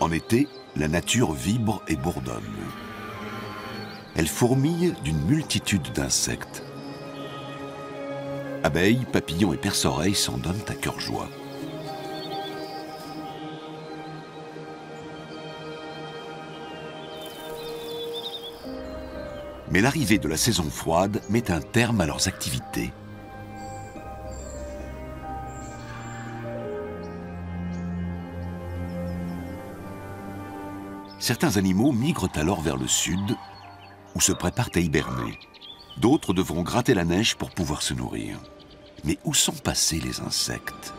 En été, la nature vibre et bourdonne. Elle fourmille d'une multitude d'insectes. Abeilles, papillons et perce-oreilles s'en donnent à cœur joie. Mais l'arrivée de la saison froide met un terme à leurs activités. Certains animaux migrent alors vers le sud, ou se préparent à hiberner. D'autres devront gratter la neige pour pouvoir se nourrir. Mais où sont passés les insectes ?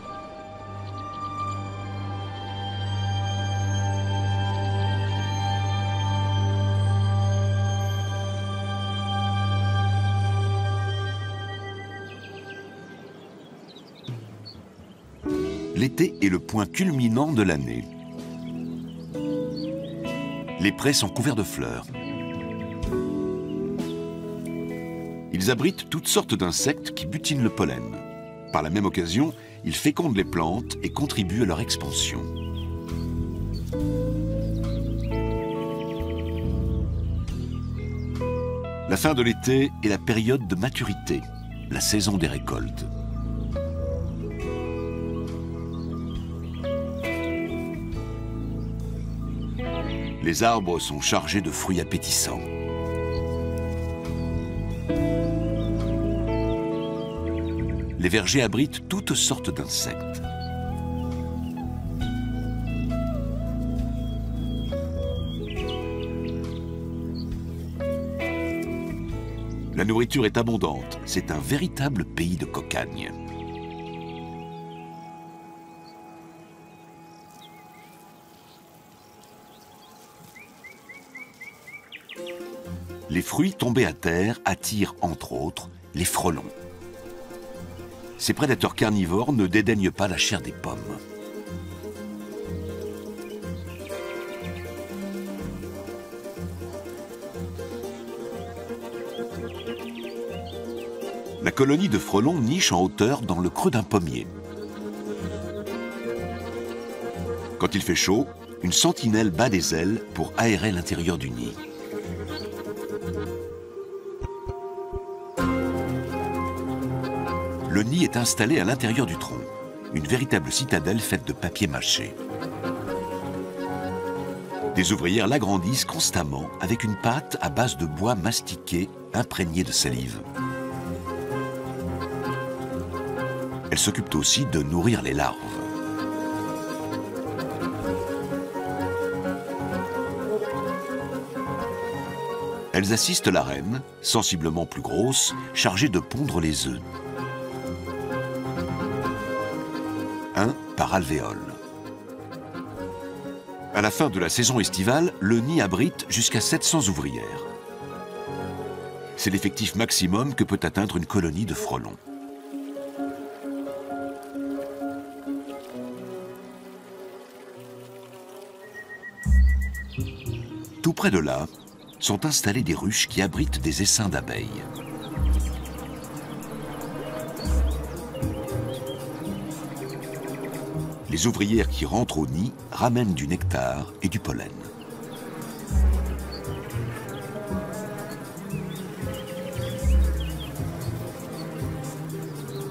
L'été est le point culminant de l'année. Les prés sont couverts de fleurs. Ils abritent toutes sortes d'insectes qui butinent le pollen. Par la même occasion, ils fécondent les plantes et contribuent à leur expansion. La fin de l'été est la période de maturité, la saison des récoltes. Les arbres sont chargés de fruits appétissants. Les vergers abritent toutes sortes d'insectes. La nourriture est abondante, c'est un véritable pays de cocagne. Les fruits tombés à terre attirent, entre autres, les frelons. Ces prédateurs carnivores ne dédaignent pas la chair des pommes. La colonie de frelons niche en hauteur dans le creux d'un pommier. Quand il fait chaud, une sentinelle bat des ailes pour aérer l'intérieur du nid. Le nid est installé à l'intérieur du tronc, une véritable citadelle faite de papier mâché. Des ouvrières l'agrandissent constamment avec une pâte à base de bois mastiqué imprégné de salive. Elles s'occupent aussi de nourrir les larves. Elles assistent la reine, sensiblement plus grosse, chargée de pondre les œufs. Un par alvéole. À la fin de la saison estivale, le nid abrite jusqu'à 700 ouvrières. C'est l'effectif maximum que peut atteindre une colonie de frelons. Tout près de là, sont installées des ruches qui abritent des essaims d'abeilles. Les ouvrières qui rentrent au nid ramènent du nectar et du pollen.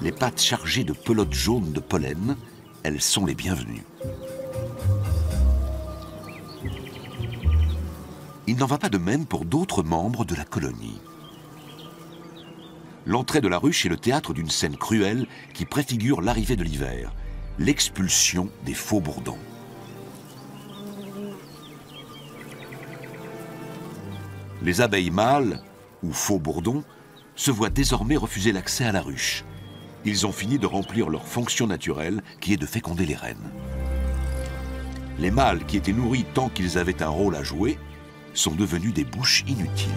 Les pattes chargées de pelotes jaunes de pollen, elles sont les bienvenues. Il n'en va pas de même pour d'autres membres de la colonie. L'entrée de la ruche est le théâtre d'une scène cruelle qui préfigure l'arrivée de l'hiver, l'expulsion des faux-bourdons. Les abeilles mâles, ou faux-bourdons, se voient désormais refuser l'accès à la ruche. Ils ont fini de remplir leur fonction naturelle, qui est de féconder les reines. Les mâles, qui étaient nourris tant qu'ils avaient un rôle à jouer, sont devenus des bouches inutiles.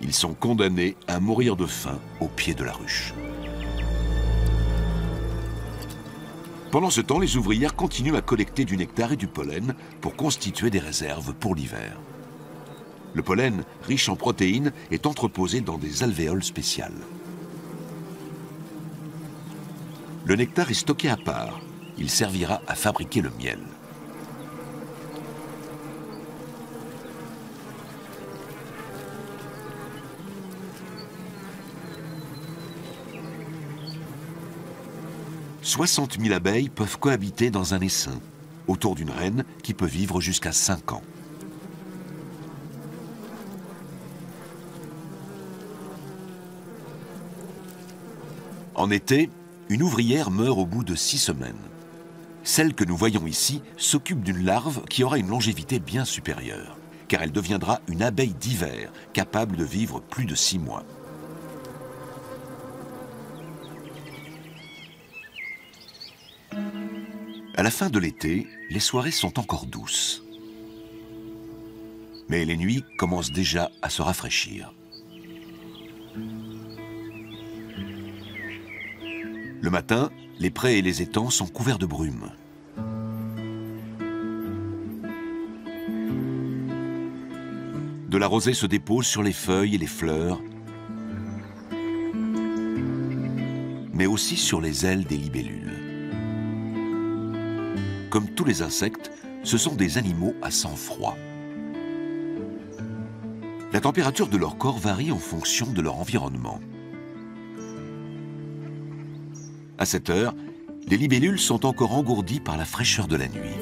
Ils sont condamnés à mourir de faim au pied de la ruche. Pendant ce temps, les ouvrières continuent à collecter du nectar et du pollen pour constituer des réserves pour l'hiver. Le pollen, riche en protéines, est entreposé dans des alvéoles spéciales. Le nectar est stocké à part. Il servira à fabriquer le miel. « 60 000 abeilles peuvent cohabiter dans un essaim, autour d'une reine qui peut vivre jusqu'à 5 ans. En été, une ouvrière meurt au bout de 6 semaines. Celle que nous voyons ici s'occupe d'une larve qui aura une longévité bien supérieure, car elle deviendra une abeille d'hiver, capable de vivre plus de 6 mois. À la fin de l'été, les soirées sont encore douces. Mais les nuits commencent déjà à se rafraîchir. Le matin, les prés et les étangs sont couverts de brume. De la rosée se dépose sur les feuilles et les fleurs, mais aussi sur les ailes des libellules. Comme tous les insectes, ce sont des animaux à sang froid. La température de leur corps varie en fonction de leur environnement. À cette heure, les libellules sont encore engourdies par la fraîcheur de la nuit.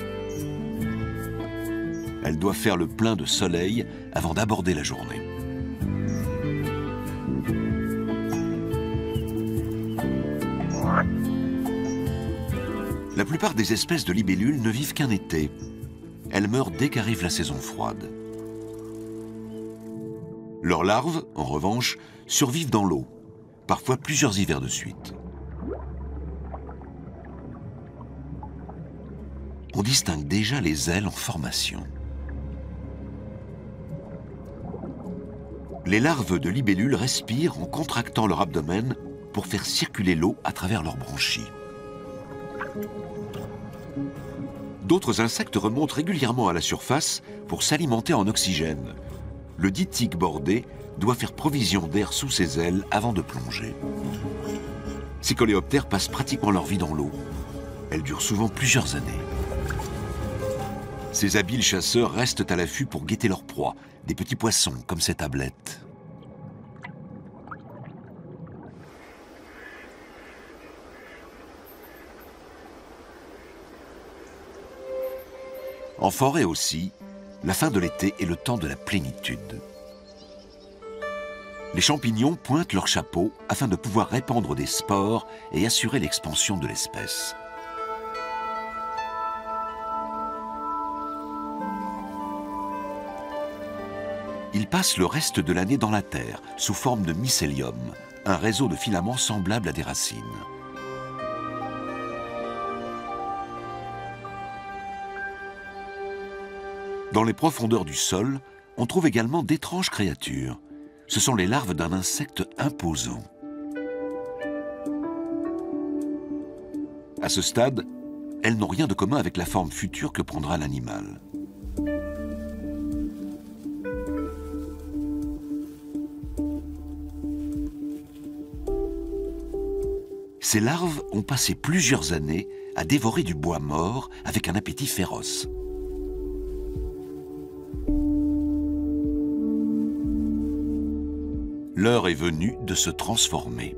Elles doivent faire le plein de soleil avant d'aborder la journée. La plupart des espèces de libellules ne vivent qu'un été. Elles meurent dès qu'arrive la saison froide. Leurs larves, en revanche, survivent dans l'eau, parfois plusieurs hivers de suite. On distingue déjà les ailes en formation. Les larves de libellules respirent en contractant leur abdomen pour faire circuler l'eau à travers leurs branchies. D'autres insectes remontent régulièrement à la surface pour s'alimenter en oxygène. Le dit tique bordé doit faire provision d'air sous ses ailes avant de plonger. Ces coléoptères passent pratiquement leur vie dans l'eau. Elle dure souvent plusieurs années. Ces habiles chasseurs restent à l'affût pour guetter leur proie, des petits poissons comme cette ablette. En forêt aussi, la fin de l'été est le temps de la plénitude. Les champignons pointent leurs chapeaux afin de pouvoir répandre des spores et assurer l'expansion de l'espèce. Ils passent le reste de l'année dans la terre, sous forme de mycélium, un réseau de filaments semblable à des racines. Dans les profondeurs du sol, on trouve également d'étranges créatures. Ce sont les larves d'un insecte imposant. À ce stade, elles n'ont rien de commun avec la forme future que prendra l'animal. Ces larves ont passé plusieurs années à dévorer du bois mort avec un appétit féroce. L'heure est venue de se transformer.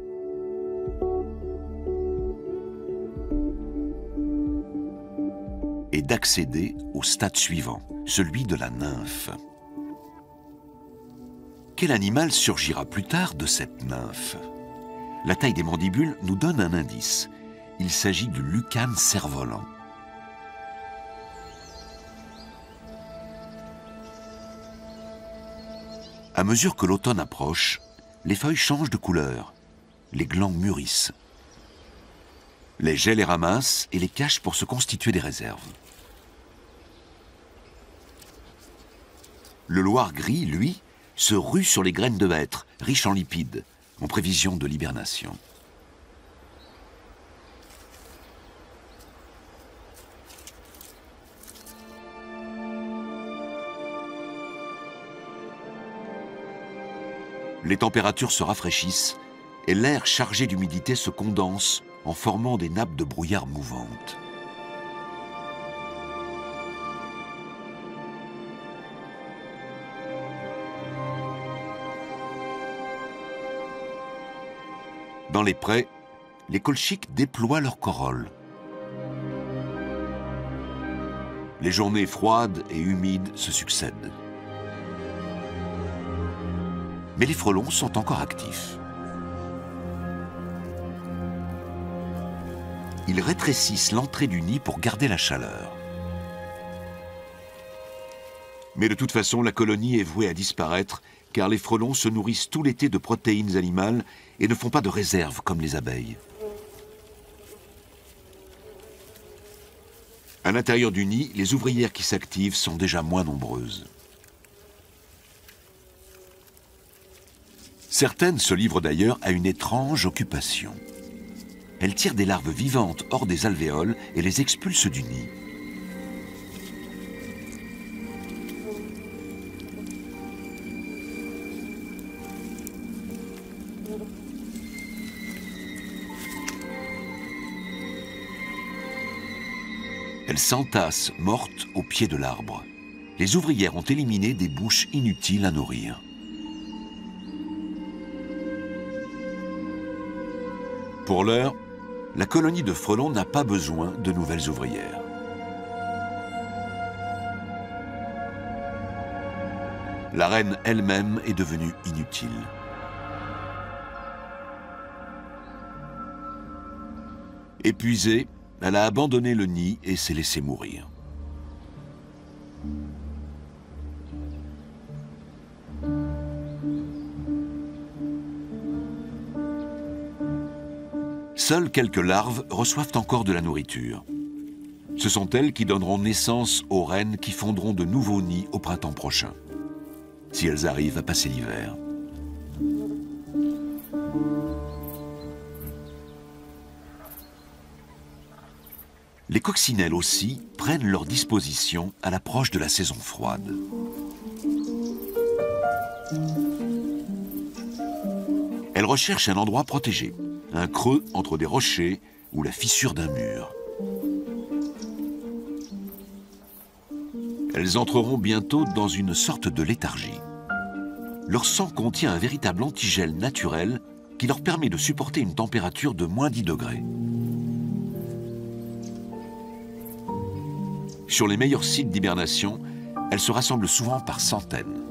Et d'accéder au stade suivant, celui de la nymphe. Quel animal surgira plus tard de cette nymphe ? La taille des mandibules nous donne un indice. Il s'agit du lucane cerf-volant. À mesure que l'automne approche, les feuilles changent de couleur. Les glands mûrissent. Les geais les ramassent et les cachent pour se constituer des réserves. Le loir gris, lui, se rue sur les graines de hêtre, riches en lipides, en prévision de l'hibernation. Les températures se rafraîchissent et l'air chargé d'humidité se condense en formant des nappes de brouillard mouvantes. Dans les prés, les colchiques déploient leur corolle. Les journées froides et humides se succèdent. Mais les frelons sont encore actifs. Ils rétrécissent l'entrée du nid pour garder la chaleur. Mais de toute façon, la colonie est vouée à disparaître car les frelons se nourrissent tout l'été de protéines animales et ne font pas de réserve comme les abeilles. À l'intérieur du nid, les ouvrières qui s'activent sont déjà moins nombreuses. Certaines se livrent d'ailleurs à une étrange occupation. Elles tirent des larves vivantes hors des alvéoles et les expulsent du nid. Elles s'entassent mortes au pied de l'arbre. Les ouvrières ont éliminé des bouches inutiles à nourrir. Pour l'heure, la colonie de frelons n'a pas besoin de nouvelles ouvrières. La reine elle-même est devenue inutile. Épuisée, elle a abandonné le nid et s'est laissée mourir. Seules quelques larves reçoivent encore de la nourriture. Ce sont elles qui donneront naissance aux reines qui fondront de nouveaux nids au printemps prochain, si elles arrivent à passer l'hiver. Les coccinelles aussi prennent leur disposition à l'approche de la saison froide. Elles recherchent un endroit protégé, un creux entre des rochers ou la fissure d'un mur. Elles entreront bientôt dans une sorte de léthargie. Leur sang contient un véritable antigel naturel qui leur permet de supporter une température de moins 10 degrés. Sur les meilleurs sites d'hibernation, elles se rassemblent souvent par centaines.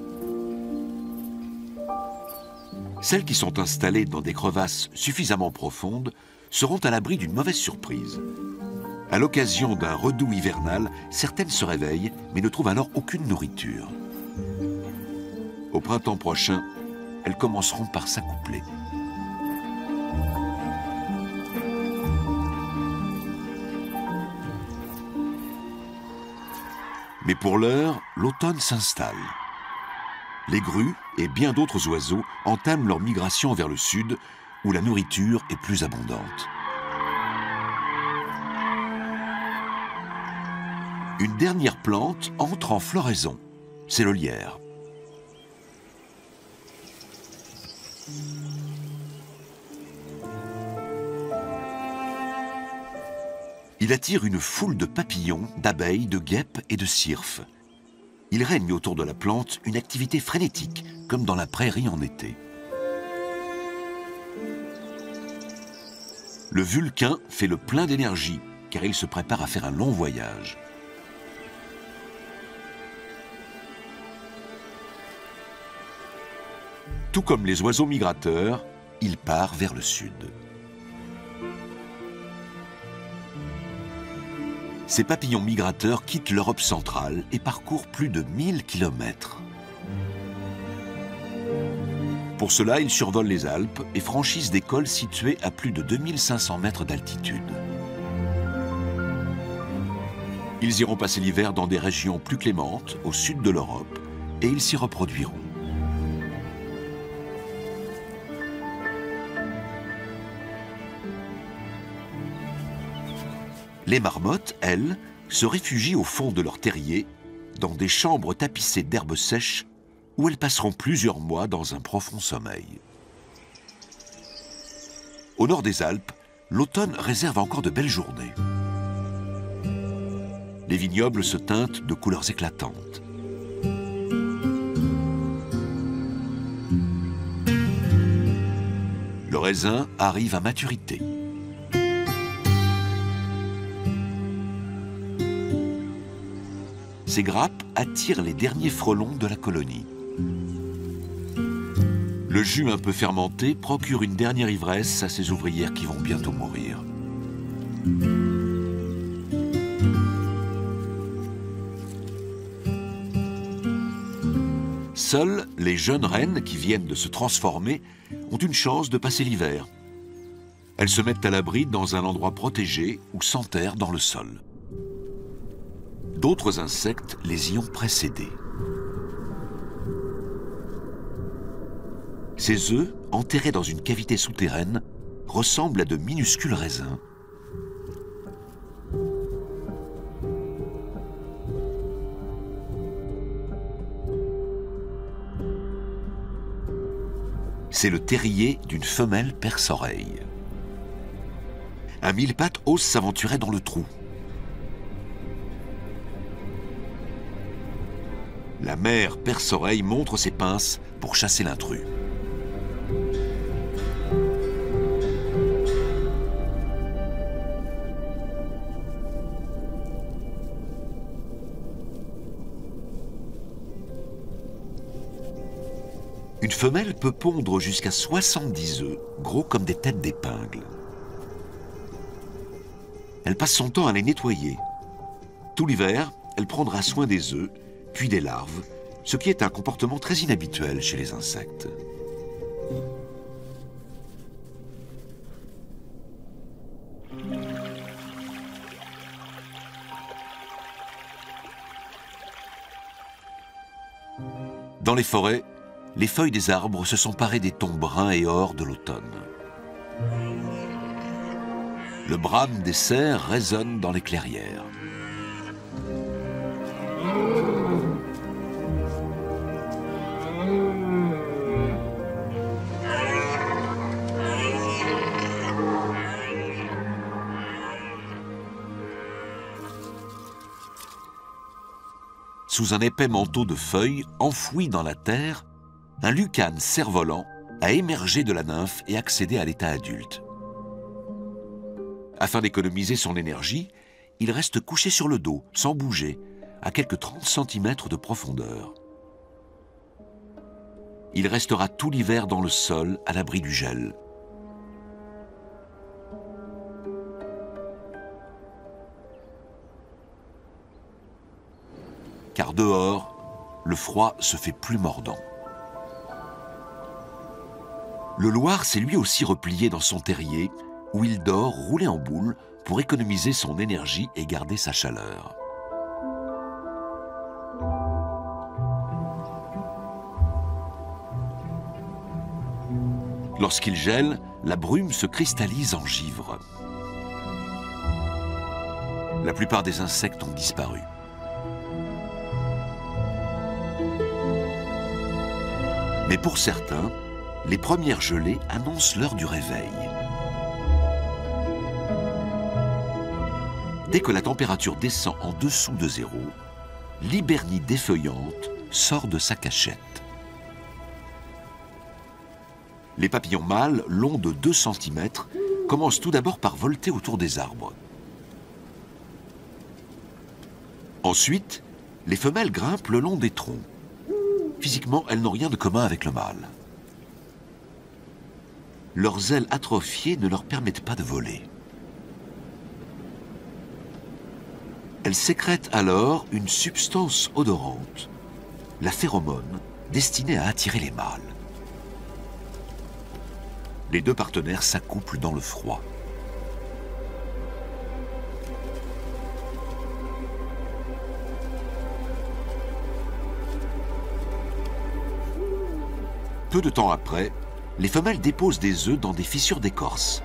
Celles qui sont installées dans des crevasses suffisamment profondes seront à l'abri d'une mauvaise surprise. À l'occasion d'un redout hivernal, certaines se réveillent mais ne trouvent alors aucune nourriture. Au printemps prochain, elles commenceront par s'accoupler. Mais pour l'heure, l'automne s'installe. Les grues et bien d'autres oiseaux entament leur migration vers le sud, où la nourriture est plus abondante. Une dernière plante entre en floraison, c'est le lierre. Il attire une foule de papillons, d'abeilles, de guêpes et de cirfes. Il règne autour de la plante une activité frénétique, comme dans la prairie en été. Le vulcain fait le plein d'énergie, car il se prépare à faire un long voyage. Tout comme les oiseaux migrateurs, il part vers le sud. Ces papillons migrateurs quittent l'Europe centrale et parcourent plus de 1000 kilomètres. Pour cela, ils survolent les Alpes et franchissent des cols situés à plus de 2500 mètres d'altitude. Ils iront passer l'hiver dans des régions plus clémentes, au sud de l'Europe, et ils s'y reproduiront. Les marmottes, elles, se réfugient au fond de leur terrier, dans des chambres tapissées d'herbes sèches, où elles passeront plusieurs mois dans un profond sommeil. Au nord des Alpes, l'automne réserve encore de belles journées. Les vignobles se teintent de couleurs éclatantes. Le raisin arrive à maturité. Ces grappes attirent les derniers frelons de la colonie. Le jus un peu fermenté procure une dernière ivresse à ces ouvrières qui vont bientôt mourir. Seules les jeunes reines qui viennent de se transformer ont une chance de passer l'hiver. Elles se mettent à l'abri dans un endroit protégé ou s'enterrent dans le sol. D'autres insectes les y ont précédés. Ces œufs, enterrés dans une cavité souterraine, ressemblent à de minuscules raisins. C'est le terrier d'une femelle perce-oreille. Un mille-pattes ose s'aventurer dans le trou. La mère perce-oreille montre ses pinces pour chasser l'intrus. Une femelle peut pondre jusqu'à 70 œufs, gros comme des têtes d'épingle. Elle passe son temps à les nettoyer. Tout l'hiver, elle prendra soin des œufs, puis des larves, ce qui est un comportement très inhabituel chez les insectes. Dans les forêts, les feuilles des arbres se sont parées des tons bruns et or de l'automne. Le brame des cerfs résonne dans les clairières. Sous un épais manteau de feuilles, enfoui dans la terre, un lucane cerf-volant a émergé de la nymphe et accédé à l'état adulte. Afin d'économiser son énergie, il reste couché sur le dos, sans bouger, à quelques 30 cm de profondeur. Il restera tout l'hiver dans le sol, à l'abri du gel. Car dehors, le froid se fait plus mordant. Le loir s'est lui aussi replié dans son terrier, où il dort roulé en boule pour économiser son énergie et garder sa chaleur. Lorsqu'il gèle, la brume se cristallise en givre. La plupart des insectes ont disparu. Mais pour certains, les premières gelées annoncent l'heure du réveil. Dès que la température descend en dessous de zéro, l'hibernie défeuillante sort de sa cachette. Les papillons mâles, longs de 2 cm, commencent tout d'abord par volter autour des arbres. Ensuite, les femelles grimpent le long des troncs. Physiquement, elles n'ont rien de commun avec le mâle. Leurs ailes atrophiées ne leur permettent pas de voler. Elles sécrètent alors une substance odorante, la phéromone, destinée à attirer les mâles. Les deux partenaires s'accouplent dans le froid. Peu de temps après, les femelles déposent des œufs dans des fissures d'écorce.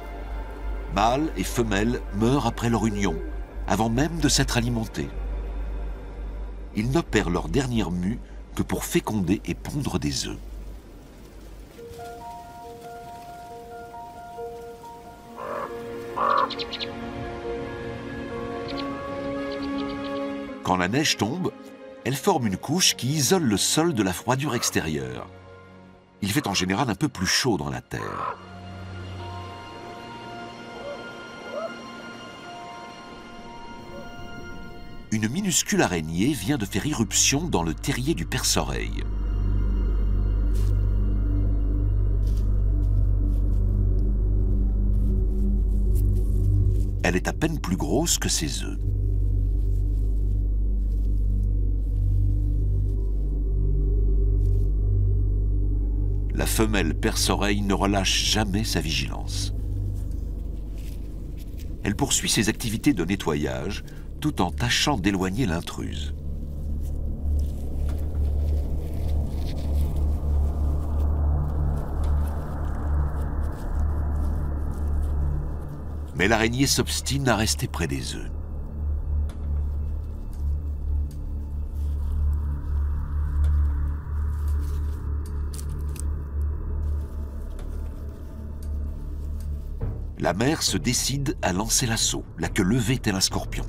Mâles et femelles meurent après leur union, avant même de s'être alimentés. Ils n'opèrent leur dernière mue que pour féconder et pondre des œufs. Quand la neige tombe, elle forme une couche qui isole le sol de la froidure extérieure. Il fait en général un peu plus chaud dans la terre. une minuscule araignée vient de faire irruption dans le terrier du perce-oreille. Elle est à peine plus grosse que ses œufs. La femelle perce-oreille ne relâche jamais sa vigilance. Elle poursuit ses activités de nettoyage tout en tâchant d'éloigner l'intruse. Mais l'araignée s'obstine à rester près des œufs. La mère se décide à lancer l'assaut, la queue levée tel un scorpion.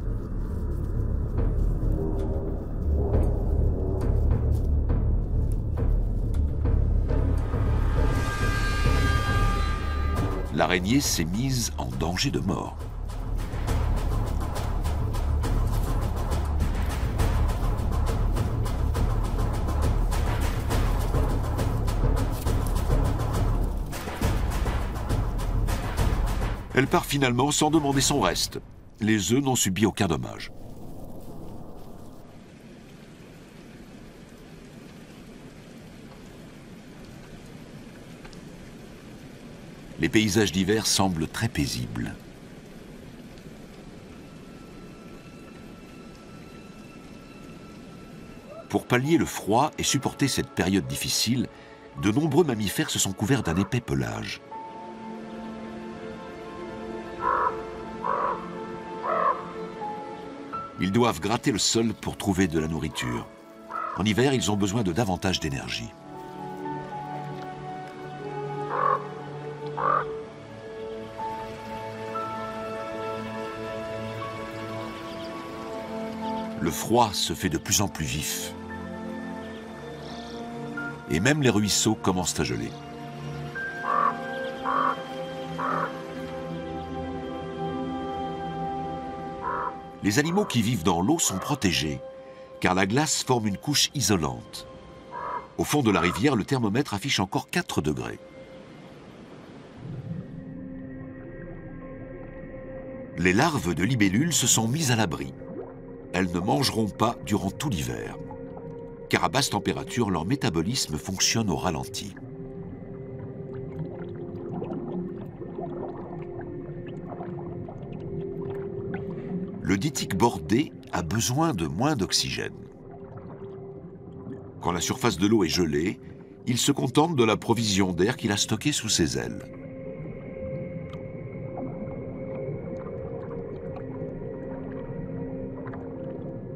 L'araignée s'est mise en danger de mort. Elle part finalement sans demander son reste. Les œufs n'ont subi aucun dommage. Les paysages d'hiver semblent très paisibles. Pour pallier le froid et supporter cette période difficile, de nombreux mammifères se sont couverts d'un épais pelage. Ils doivent gratter le sol pour trouver de la nourriture. En hiver, ils ont besoin de davantage d'énergie. Le froid se fait de plus en plus vif. Et même les ruisseaux commencent à geler. Les animaux qui vivent dans l'eau sont protégés, car la glace forme une couche isolante. Au fond de la rivière, le thermomètre affiche encore 4 degrés. Les larves de libellules se sont mises à l'abri. Elles ne mangeront pas durant tout l'hiver, car à basse température, leur métabolisme fonctionne au ralenti. Le dytique bordé a besoin de moins d'oxygène. Quand la surface de l'eau est gelée, il se contente de la provision d'air qu'il a stockée sous ses ailes.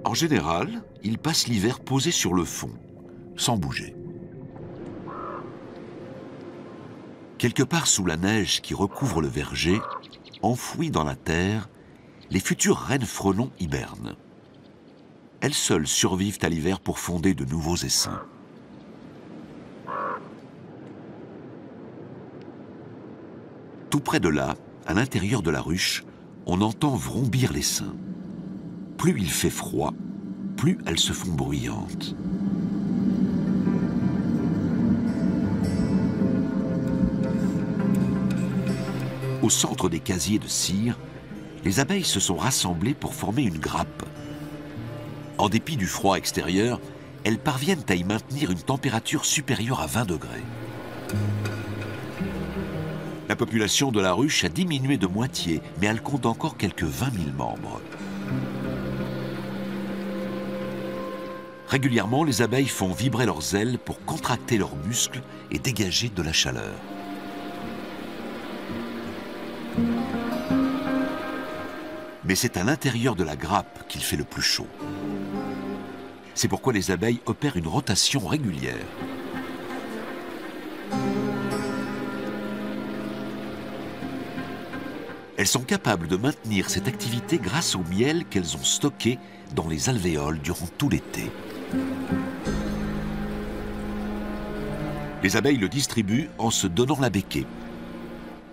En général, il passe l'hiver posé sur le fond, sans bouger. Quelque part sous la neige qui recouvre le verger, enfouie dans la terre, les futures reines frelons hibernent. Elles seules survivent à l'hiver pour fonder de nouveaux essaims. Tout près de là, à l'intérieur de la ruche, on entend vrombir l'essaim. Plus il fait froid, plus elles se font bruyantes. Au centre des casiers de cire, les abeilles se sont rassemblées pour former une grappe. En dépit du froid extérieur, elles parviennent à y maintenir une température supérieure à 20 degrés. La population de la ruche a diminué de moitié, mais elle compte encore quelques 20 000 membres. Régulièrement, les abeilles font vibrer leurs ailes pour contracter leurs muscles et dégager de la chaleur. Mais c'est à l'intérieur de la grappe qu'il fait le plus chaud. C'est pourquoi les abeilles opèrent une rotation régulière. Elles sont capables de maintenir cette activité grâce au miel qu'elles ont stocké dans les alvéoles durant tout l'été. Les abeilles le distribuent en se donnant la béquée.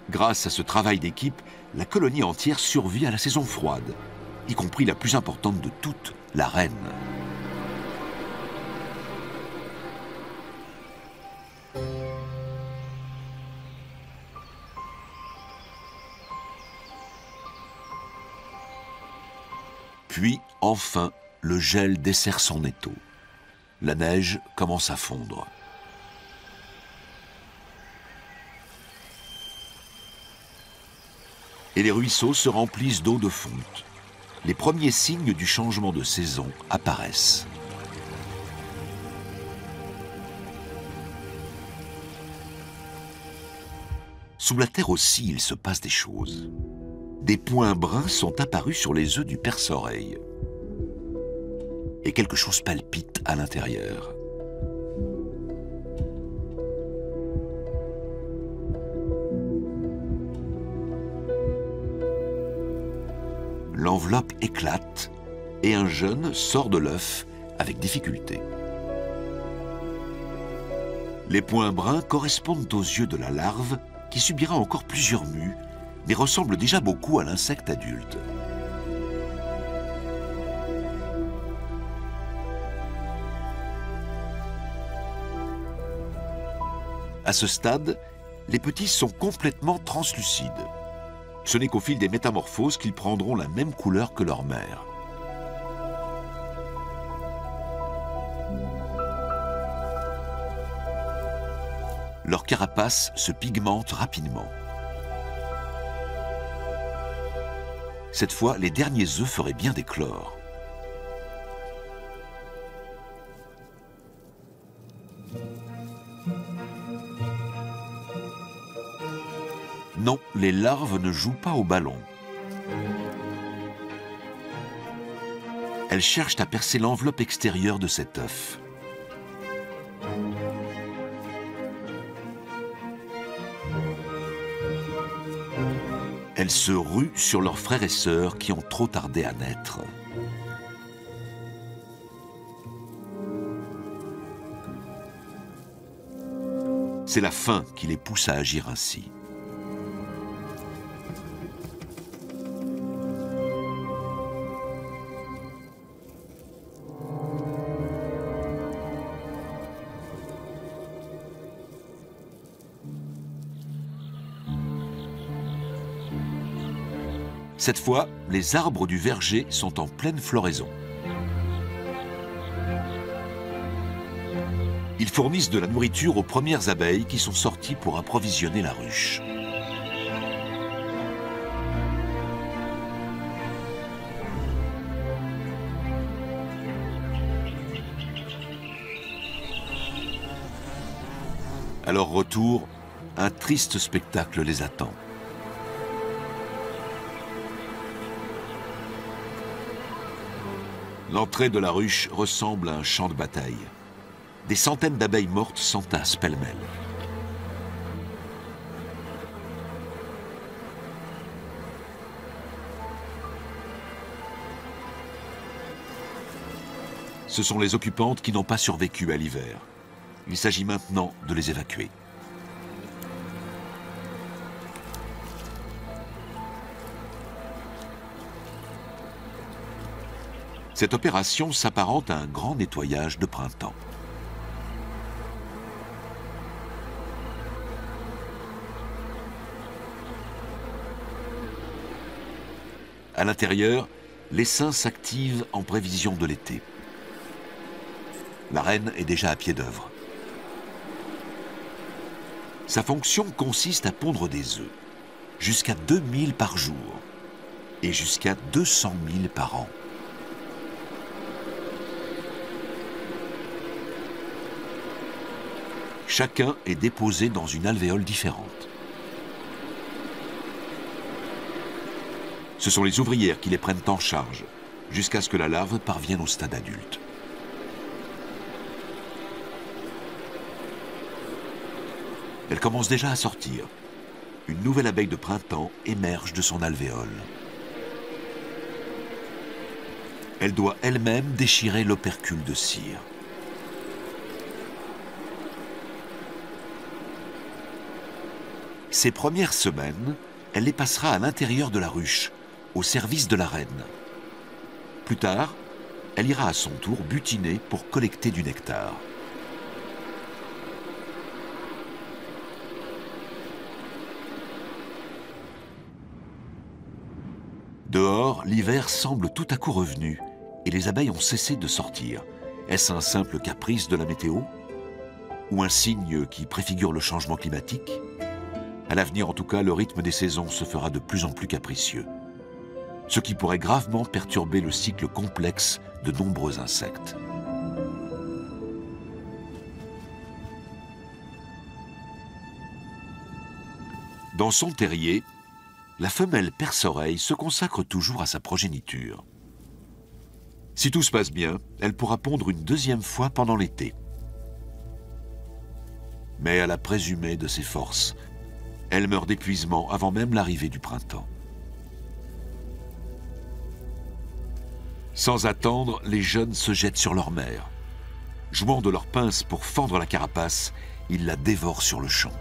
Grâce à ce travail d'équipe, la colonie entière survit à la saison froide. y compris la plus importante de toutes, la reine. Puis, enfin, le gel dessert son étau. La neige commence à fondre. Et les ruisseaux se remplissent d'eau de fonte. Les premiers signes du changement de saison apparaissent. Sous la terre aussi, il se passe des choses. Des points bruns sont apparus sur les œufs du perce-oreille. Et quelque chose palpite à l'intérieur. L'enveloppe éclate et un jeune sort de l'œuf avec difficulté. Les points bruns correspondent aux yeux de la larve qui subira encore plusieurs mues, mais ressemble déjà beaucoup à l'insecte adulte. À ce stade, les petits sont complètement translucides. Ce n'est qu'au fil des métamorphoses qu'ils prendront la même couleur que leur mère. Leur carapace se pigmente rapidement. Cette fois, les derniers œufs feraient bien d'éclore. Non, les larves ne jouent pas au ballon. Elles cherchent à percer l'enveloppe extérieure de cet œuf. Elles se ruent sur leurs frères et sœurs qui ont trop tardé à naître. C'est la faim qui les pousse à agir ainsi. Cette fois, les arbres du verger sont en pleine floraison. Ils fournissent de la nourriture aux premières abeilles qui sont sorties pour approvisionner la ruche. À leur retour, un triste spectacle les attend. L'entrée de la ruche ressemble à un champ de bataille. Des centaines d'abeilles mortes s'entassent pêle-mêle. Ce sont les occupantes qui n'ont pas survécu à l'hiver. Il s'agit maintenant de les évacuer. Cette opération s'apparente à un grand nettoyage de printemps. À l'intérieur, l'essaim s'active en prévision de l'été. La reine est déjà à pied d'œuvre. Sa fonction consiste à pondre des œufs, jusqu'à 2000 par jour et jusqu'à 200 000 par an. Chacun est déposé dans une alvéole différente. Ce sont les ouvrières qui les prennent en charge, jusqu'à ce que la larve parvienne au stade adulte. Elle commence déjà à sortir. Une nouvelle abeille de printemps émerge de son alvéole. Elle doit elle-même déchirer l'opercule de cire. Ces premières semaines, elle les passera à l'intérieur de la ruche, au service de la reine. Plus tard, elle ira à son tour butiner pour collecter du nectar. Dehors, l'hiver semble tout à coup revenu et les abeilles ont cessé de sortir. Est-ce un simple caprice de la météo? Ou un signe qui préfigure le changement climatique? À l'avenir, en tout cas, le rythme des saisons se fera de plus en plus capricieux, ce qui pourrait gravement perturber le cycle complexe de nombreux insectes. Dans son terrier, la femelle perce-oreille se consacre toujours à sa progéniture. Si tout se passe bien, elle pourra pondre une deuxième fois pendant l'été. Mais à la présumée de ses forces, elle meurt d'épuisement avant même l'arrivée du printemps. Sans attendre, les jeunes se jettent sur leur mère. Jouant de leurs pinces pour fendre la carapace, ils la dévorent sur le champ.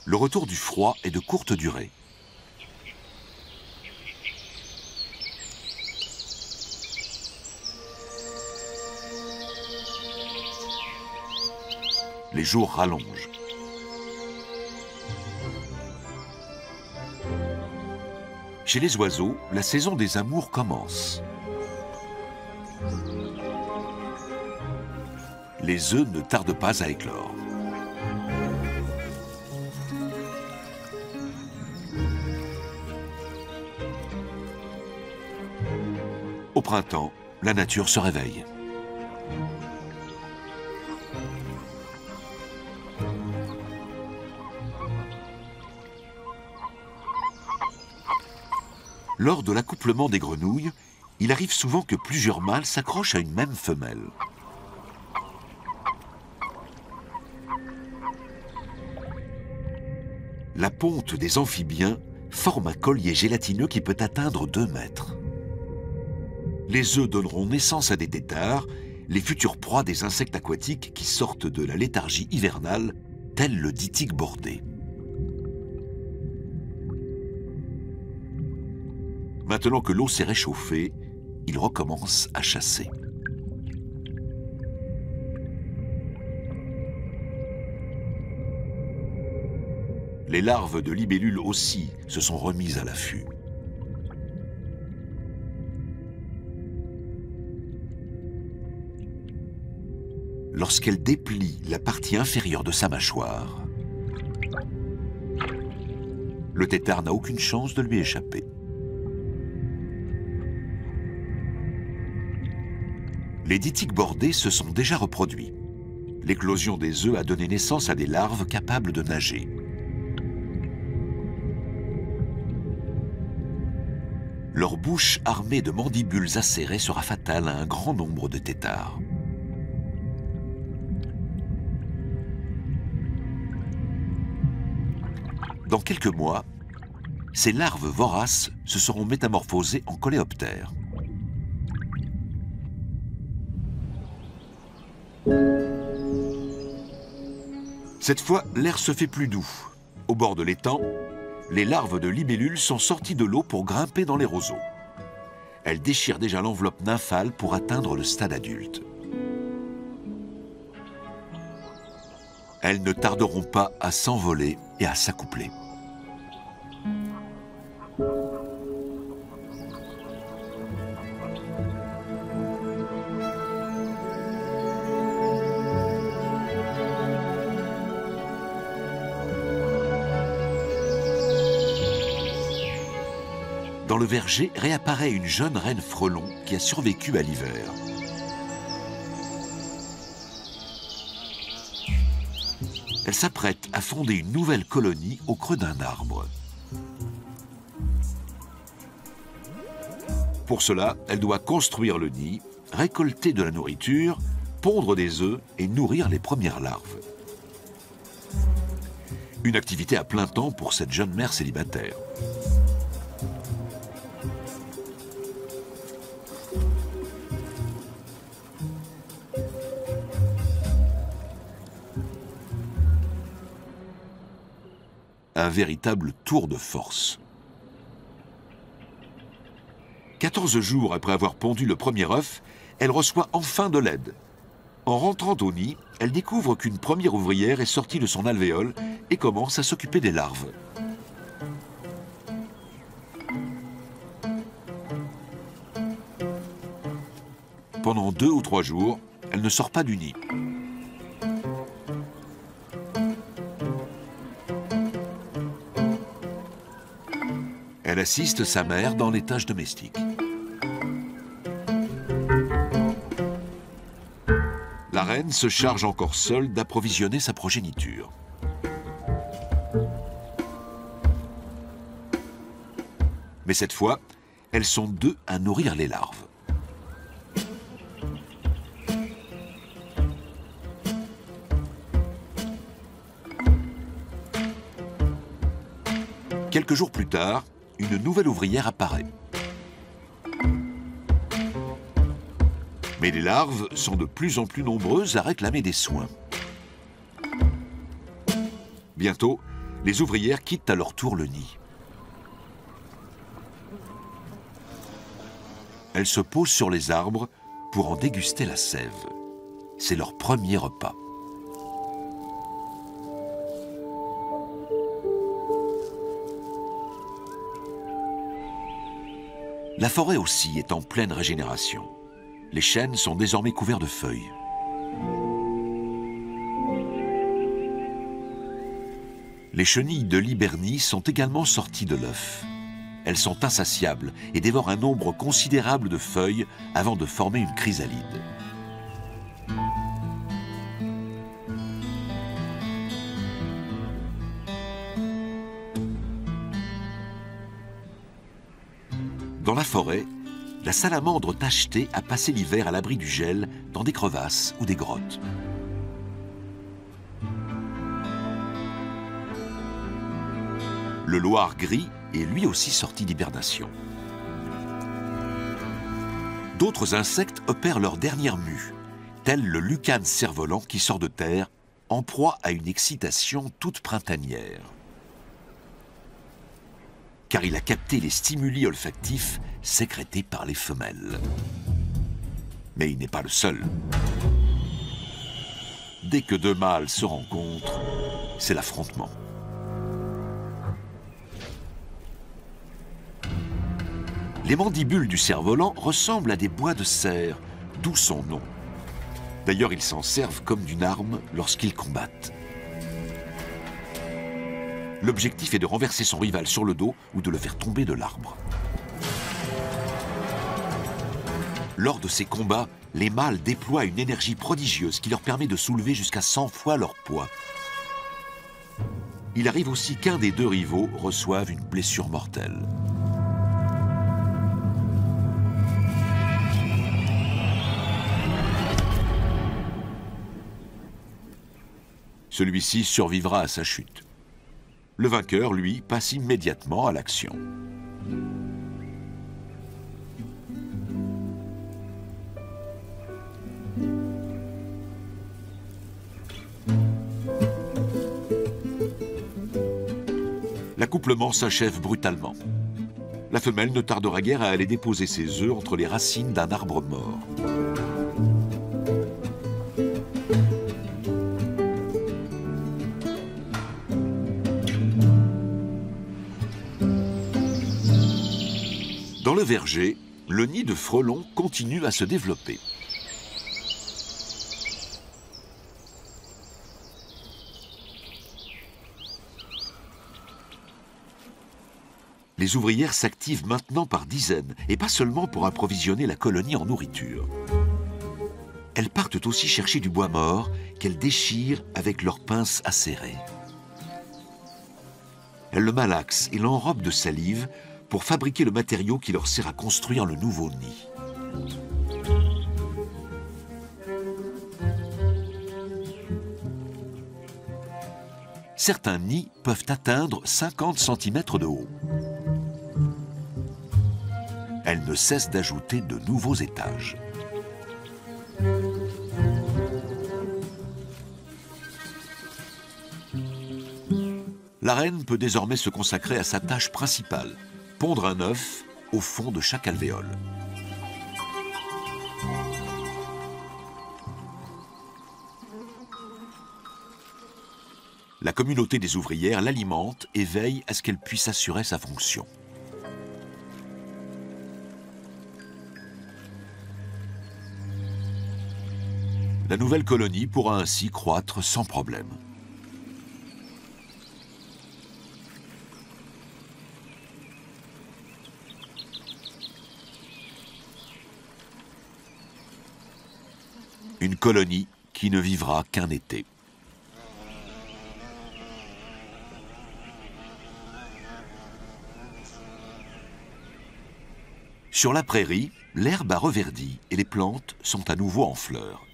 Le retour du froid est de courte durée. Les jours rallongent. Chez les oiseaux, la saison des amours commence. Les œufs ne tardent pas à éclore. Au printemps, la nature se réveille. Lors de l'accouplement des grenouilles, il arrive souvent que plusieurs mâles s'accrochent à une même femelle. La ponte des amphibiens forme un collier gélatineux qui peut atteindre 2 mètres. Les œufs donneront naissance à des têtards, les futures proies des insectes aquatiques qui sortent de la léthargie hivernale, tel le dytique bordé. Maintenant que l'eau s'est réchauffée, il recommence à chasser. Les larves de libellules aussi se sont remises à l'affût. Lorsqu'elle déplie la partie inférieure de sa mâchoire, le têtard n'a aucune chance de lui échapper. Les dytiques bordés se sont déjà reproduits. L'éclosion des œufs a donné naissance à des larves capables de nager. Leur bouche armée de mandibules acérées sera fatale à un grand nombre de têtards. Dans quelques mois, ces larves voraces se seront métamorphosées en coléoptères. Cette fois, l'air se fait plus doux. Au bord de l'étang, les larves de libellules sont sorties de l'eau pour grimper dans les roseaux. Elles déchirent déjà l'enveloppe nymphale pour atteindre le stade adulte. Elles ne tarderont pas à s'envoler et à s'accoupler. Dans le verger réapparaît une jeune reine frelon qui a survécu à l'hiver. Elle s'apprête à fonder une nouvelle colonie au creux d'un arbre. Pour cela, elle doit construire le nid, récolter de la nourriture, pondre des œufs et nourrir les premières larves. Une activité à plein temps pour cette jeune mère célibataire. Un véritable tour de force. 14 jours après avoir pondu le premier œuf, elle reçoit enfin de l'aide. En rentrant au nid, elle découvre qu'une première ouvrière est sortie de son alvéole et commence à s'occuper des larves. Pendant 2 ou 3 jours, elle ne sort pas du nid. Elle assiste sa mère dans les tâches domestiques. La reine se charge encore seule d'approvisionner sa progéniture. Mais cette fois, elles sont 2 à nourrir les larves. Quelques jours plus tard, une nouvelle ouvrière apparaît. Mais les larves sont de plus en plus nombreuses à réclamer des soins. Bientôt, les ouvrières quittent à leur tour le nid. Elles se posent sur les arbres pour en déguster la sève. C'est leur premier repas. La forêt aussi est en pleine régénération. Les chênes sont désormais couverts de feuilles. Les chenilles de l'hibernie sont également sorties de l'œuf. Elles sont insatiables et dévorent un nombre considérable de feuilles avant de former une chrysalide. Dans la forêt, la salamandre tachetée a passé l'hiver à l'abri du gel dans des crevasses ou des grottes. Le loir gris est lui aussi sorti d'hibernation. D'autres insectes opèrent leur dernière mue, tel le lucane cerf-volant qui sort de terre, en proie à une excitation toute printanière. Car il a capté les stimuli olfactifs sécrétés par les femelles. Mais il n'est pas le seul. Dès que 2 mâles se rencontrent, c'est l'affrontement. Les mandibules du cerf-volant ressemblent à des bois de cerf, d'où son nom. D'ailleurs, ils s'en servent comme d'une arme lorsqu'ils combattent. L'objectif est de renverser son rival sur le dos ou de le faire tomber de l'arbre. Lors de ces combats, les mâles déploient une énergie prodigieuse qui leur permet de soulever jusqu'à 100 fois leur poids. Il arrive aussi qu'un des 2 rivaux reçoive une blessure mortelle. Celui-ci survivra à sa chute. Le vainqueur, lui, passe immédiatement à l'action. L'accouplement s'achève brutalement. La femelle ne tardera guère à aller déposer ses œufs entre les racines d'un arbre mort. Dans le verger, le nid de frelons continue à se développer. Les ouvrières s'activent maintenant par dizaines, et pas seulement pour approvisionner la colonie en nourriture. Elles partent aussi chercher du bois mort qu'elles déchirent avec leurs pinces acérées. Elles le malaxent et l'enrobent de salive pour fabriquer le matériau qui leur sert à construire le nouveau nid. certains nids peuvent atteindre 50 cm de haut. Elles ne cessent d'ajouter de nouveaux étages. La reine peut désormais se consacrer à sa tâche principale, pondre un œuf au fond de chaque alvéole. La communauté des ouvrières l'alimente et veille à ce qu'elle puisse assurer sa fonction. La nouvelle colonie pourra ainsi croître sans problème. Une colonie qui ne vivra qu'un été. Sur la prairie, l'herbe a reverdi et les plantes sont à nouveau en fleurs.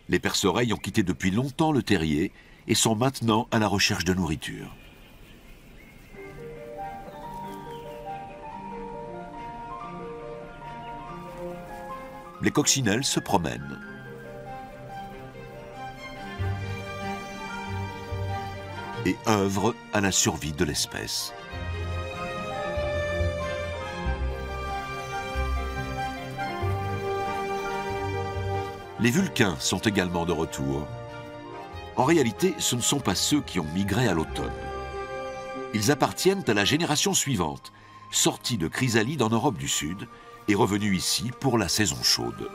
Les perce-oreilles ont quitté depuis longtemps le terrier et sont maintenant à la recherche de nourriture. Les coccinelles se promènent. Et œuvrent à la survie de l'espèce. Les vulcains sont également de retour. En réalité, ce ne sont pas ceux qui ont migré à l'automne. Ils appartiennent à la génération suivante, sortis de chrysalide en Europe du Sud et revenus ici pour la saison chaude.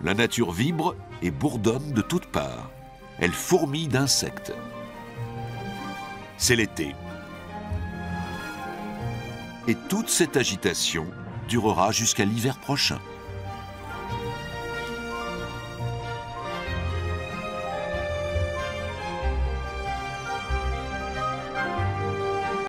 La nature vibre et bourdonne de toutes parts. Elle fourmille d'insectes. C'est l'été. Et toute cette agitation durera jusqu'à l'hiver prochain.